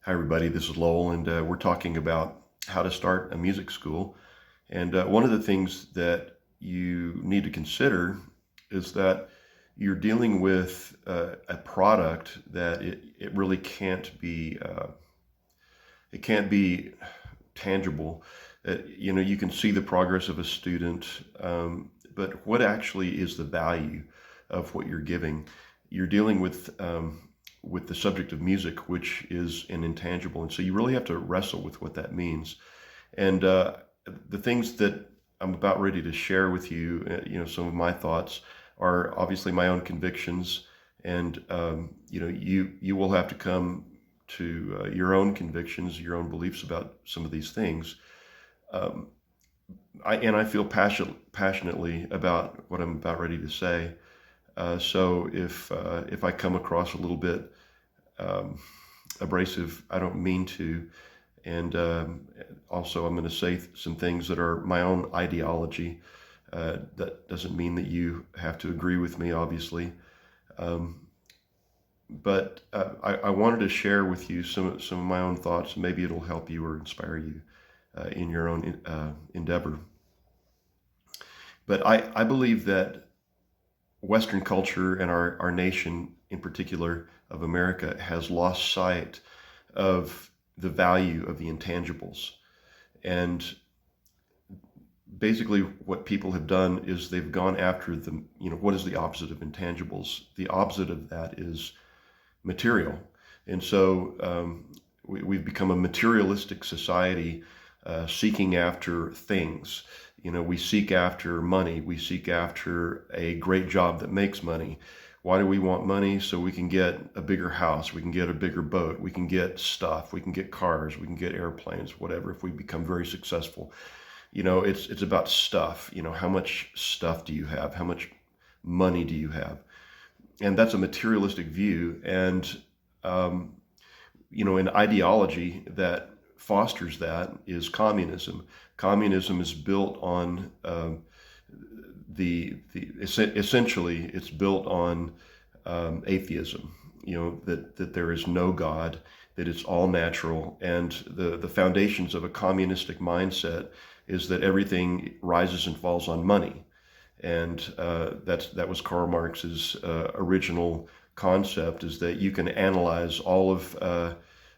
Hi, everybody. This is Lowell, and we're talking about how to start a music school. And one of the things that you need to consider is that you're dealing with a product that it really can't be tangible. You can see the progress of a student, but what actually is the value of what you're giving? You're dealing with the subject of music, which is an intangible, and so you really have to wrestle with what that means. And the things that I'm about ready to share with you, some of my thoughts are obviously my own convictions, and you will have to come to your own convictions, your own beliefs about some of these things. Um, I feel passionately about what I'm about ready to say. So if I come across a little bit um, abrasive, I don't mean to. And also, I'm going to say some things that are my own ideology. That doesn't mean that you have to agree with me, obviously. Um, but I wanted to share with you some of my own thoughts. Maybe it'll help you or inspire you in your own endeavor. But I believe that Western culture and our nation in particular of America has lost sight of the value of the intangibles. And basically what people have done is they've gone after what is the opposite of intangibles? The opposite of that is material. And so we've become a materialistic society seeking after things. We seek after money. We seek after a great job that makes money. Why do we want money? So we can get a bigger house, we can get a bigger boat, we can get stuff, we can get cars, we can get airplanes, whatever, if we become very successful. It's about stuff. How much stuff do you have? How much money do you have? And that's a materialistic view. And an ideology that fosters that is communism. Communism is built on essentially it's built on atheism. That there is no God, that it's all natural, and the foundations of a communistic mindset is that everything rises and falls on money. And that was Karl Marx's original concept, is that you can analyze all of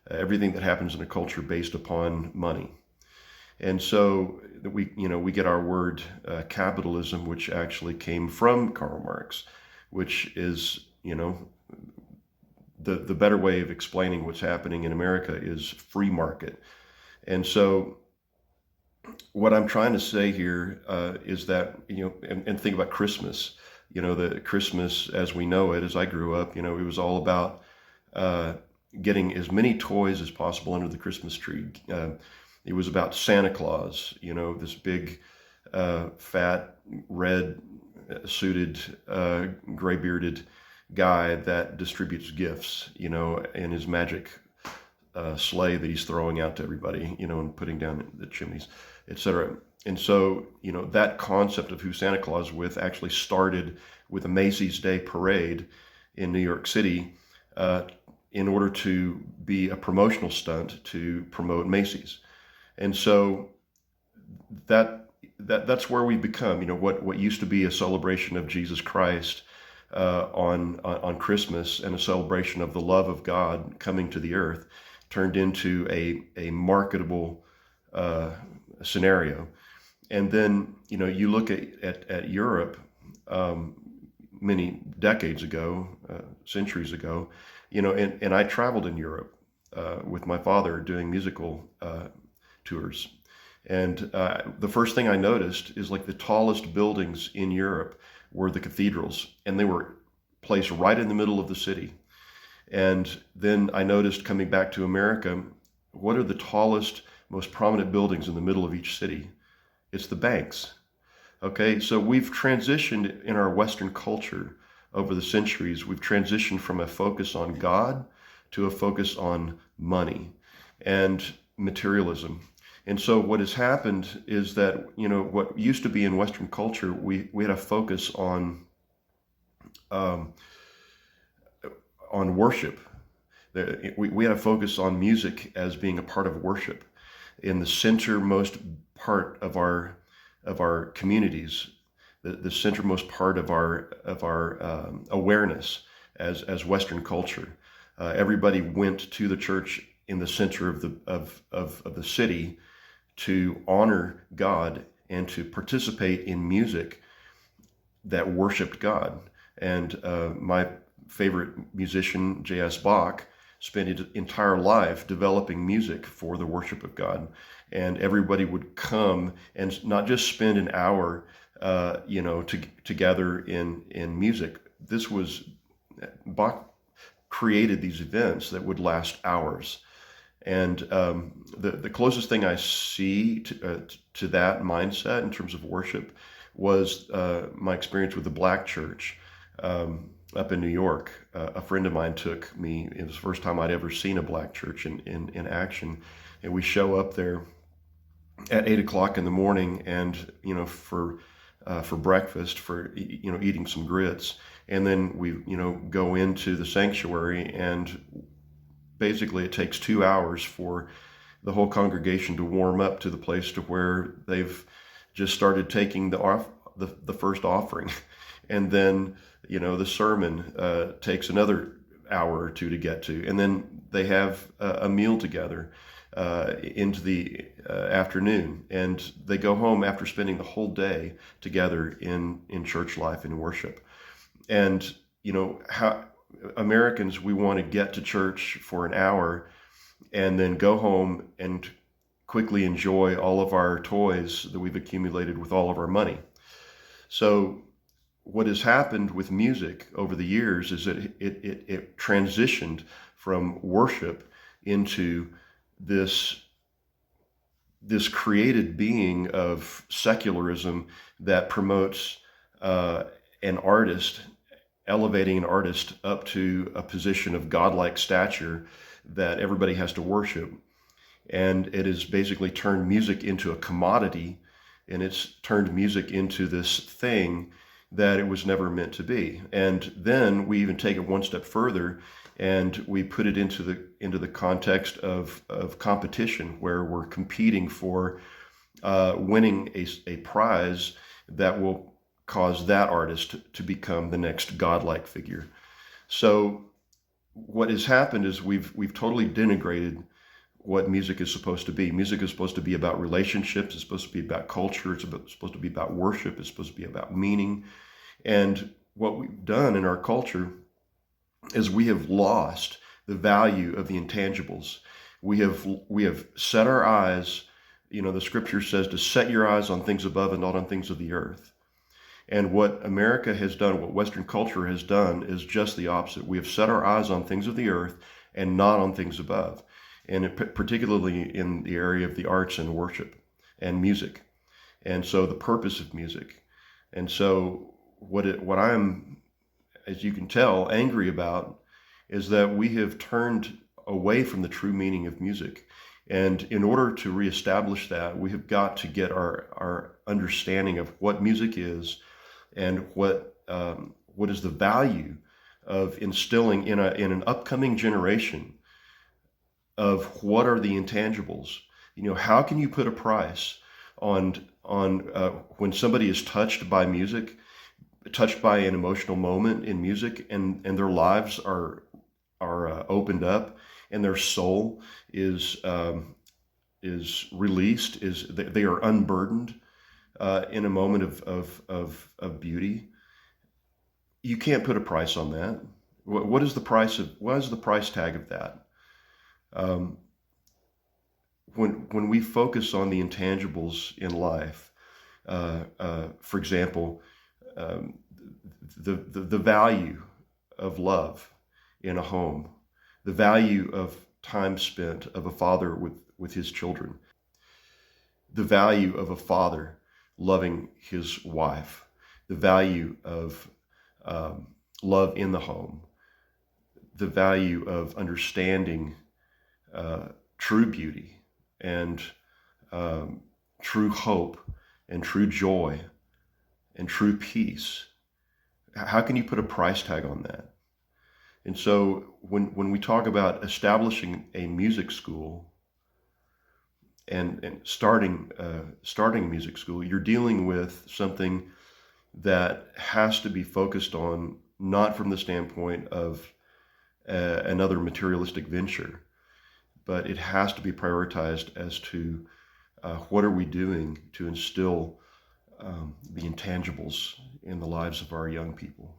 everything that happens in a culture based upon money. And so we get our word capitalism, which actually came from Karl Marx, which is the better way of explaining what's happening in America is free market. And so what I'm trying to say here is that and think about Christmas. The Christmas as we know it, as I grew up, it was all about getting as many toys as possible under the Christmas tree. It was about Santa Claus, this big, fat, red suited, gray bearded guy that distributes gifts, in his magic sleigh that he's throwing out to everybody, and putting down the chimneys, etc. And so, that concept of who Santa Claus with actually started with a Macy's Day Parade in New York City in order to be a promotional stunt to promote Macy's. And so that's where we've become. What used to be a celebration of Jesus Christ on Christmas, and a celebration of the love of God coming to the earth, turned into a marketable scenario. And then you look at Europe many decades ago, centuries ago, and I traveled in Europe with my father doing musical tours. And the first thing I noticed is, like, the tallest buildings in Europe were the cathedrals, and they were placed right in the middle of the city. And then I noticed, coming back to America, what are the tallest, most prominent buildings in the middle of each city? It's the banks. Okay, so we've transitioned in our Western culture over the centuries. We've transitioned from a focus on God to a focus on money and materialism. And so what has happened is that, what used to be in Western culture, we had a focus on worship. We had to focus on music as being a part of worship in the centermost part of our communities, the centermost part of our awareness as Western culture. Everybody went to the church in the center of the city to honor God and to participate in music that worshiped God. And my favorite musician, J.S. Bach, spent his entire life developing music for the worship of God. And everybody would come and not just spend an hour, together in music. Bach created these events that would last hours. And the closest thing I see to that mindset in terms of worship was my experience with the Black church up in New York. A friend of mine took me. It was the first time I'd ever seen a Black church in action. And we show up there at 8 o'clock in the morning, and for breakfast, for eating some grits, and then we go into the sanctuary, and basically it takes 2 hours for the whole congregation to warm up to the place to where they've just started taking the first offering, and then the sermon takes another hour or two to get to, and then they have a meal together into the afternoon, and they go home after spending the whole day together in church life and worship. And how Americans, we want to get to church for an hour and then go home and quickly enjoy all of our toys that we've accumulated with all of our money. So what has happened with music over the years is that it transitioned from worship into this created being of secularism that promotes an artist, elevating an artist up to a position of godlike stature that everybody has to worship. And it has basically turned music into a commodity, and it's turned music into this thing that it was never meant to be. And then we even take it one step further, and we put it into the context of competition, where we're competing for winning a prize that will cause that artist to become the next godlike figure. So what has happened is we've totally denigrated what music is supposed to be. Music is supposed to be about relationships. It's supposed to be about culture. It's supposed to be about worship. It's supposed to be about meaning. And what we've done in our culture is we have lost the value of the intangibles. We have set our eyes, the scripture says to set your eyes on things above and not on things of the earth. And what America has done, what Western culture has done, is just the opposite. We have set our eyes on things of the earth and not on things above, and particularly in the area of the arts and worship and music. And so the purpose of music. And so what I'm, as you can tell, angry about is that we have turned away from the true meaning of music. And in order to reestablish that, we have got to get our understanding of what music is and what is the value of instilling in an upcoming generation of what are the intangibles. How can you put a price on when somebody is touched by music, touched by an emotional moment in music, and their lives are opened up, and their soul is released, they are unburdened in a moment of beauty. You can't put a price on that. What is the price tag of that? When we focus on the intangibles in life, for example, the value of love in a home, the value of time spent of a father with his children, the value of a father loving his wife, the value of love in the home, the value of understanding true beauty and true hope and true joy and true peace. How can you put a price tag on that? And so when we talk about establishing a music school and starting a music school, you're dealing with something that has to be focused on, not from the standpoint of another materialistic venture, but it has to be prioritized as to what are we doing to instill the intangibles in the lives of our young people.